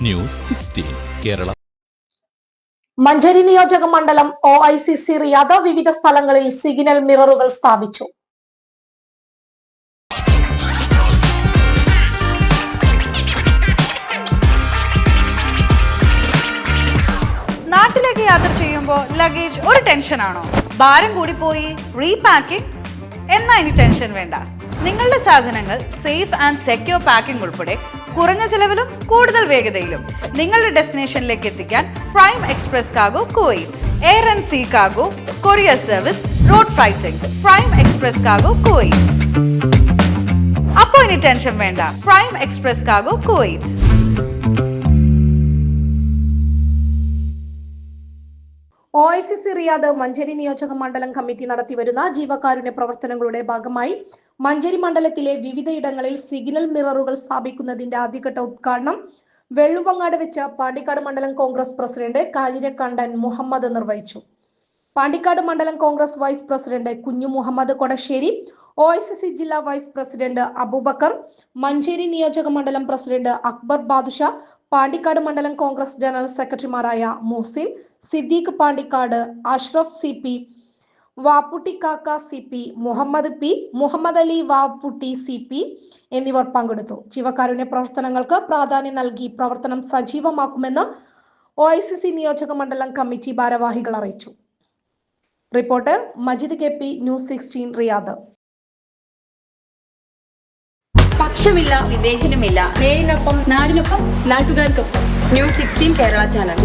News 16 Kerala. Manjeri നിയോജക മണ്ഡലം OICC Riyadh വിവിധ സ്ഥലങ്ങളിൽ സിഗ്നൽ മിററുകൾ സ്ഥാപിച്ചു. നാട്ടിലേക്ക് യാത്ര ചെയ്യുമ്പോൾ ലഗേജ് ഒരു ടെൻഷനാണോ? ഭാരം കൂടി പോയി റീപാക്കിംഗ് എന്നാ ഇനി ടെൻഷൻ വേണ്ട. നിങ്ങളുടെ സാധനങ്ങൾ സേഫ് ആൻഡ് സെക്യൂർ പാക്കിംഗ് ഉൾപ്പെടെ കുറഞ്ഞ ചെലവിലും കൂടുതൽ വേഗതയിലും നിങ്ങളുടെ ഡെസ്റ്റിനേഷനിലേക്ക് എത്തിക്കാൻ Prime Express Cargo Kuwait. Air and sea cargo, courier service, road freighting. Prime Express Cargo Kuwait. അപ്പോൾ ഇനി ടെൻഷൻ വേണ്ട. Prime Express Cargo Kuwait. OICC Riyadh Manjeri നിയോജക മണ്ഡലം കമ്മിറ്റി നടത്തിവരുന്ന ജീവകാരുണ്യ പ്രവർത്തനങ്ങളുടെ ഭാഗമായി മഞ്ചേരി മണ്ഡലത്തിലെ വിവിധയിടങ്ങളിൽ സിഗ്നൽ മിററുകൾ സ്ഥാപിക്കുന്നതിന്റെ ആദ്യഘട്ട ഉദ്ഘാടനം വെള്ളുവങ്ങാട് വെച്ച് പാണ്ടിക്കാട് മണ്ഡലം കോൺഗ്രസ് പ്രസിഡന്റ് കാഞ്ഞിരക്കണ്ടൻ മുഹമ്മദ് നിർവഹിച്ചു. പാണ്ടിക്കാട് മണ്ഡലം കോൺഗ്രസ് വൈസ് പ്രസിഡന്റ് കുഞ്ഞു മുഹമ്മദ് കൊടശ്ശേരി, OICC ജില്ലാ വൈസ് പ്രസിഡന്റ് അബൂബക്കർ, മഞ്ചേരി നിയോജക മണ്ഡലം പ്രസിഡന്റ് അക്ബർ ബാദുഷ, പാണ്ടിക്കാട് മണ്ഡലം കോൺഗ്രസ് ജനറൽ സെക്രട്ടറിമാരായ മുഹസിൻ, സിദ്ദീഖ് പാണ്ടിക്കാട്, അഷ്റഫ് CP, വാപ്പുട്ടി കാക്ക CP, Muhammad P, Muhammad Ali Vapputty CP എന്നിവർ പങ്കെടുത്തു. ജീവകാരുണ്യ പ്രവർത്തനങ്ങൾക്ക് പ്രാധാന്യം നൽകി പ്രവർത്തനം സജീവമാക്കുമെന്ന് OICC നിയോജക മണ്ഡലം കമ്മിറ്റി ഭാരവാഹികൾ അറിയിച്ചു. Report Majeed KP, news 16 Riyadh. പക്ഷമില്ല, വിവേചനമില്ല. നേരിനൊപ്പം, നാടിനൊപ്പം, നാട്ടുകാർക്കൊപ്പം. News 16 Kerala channel.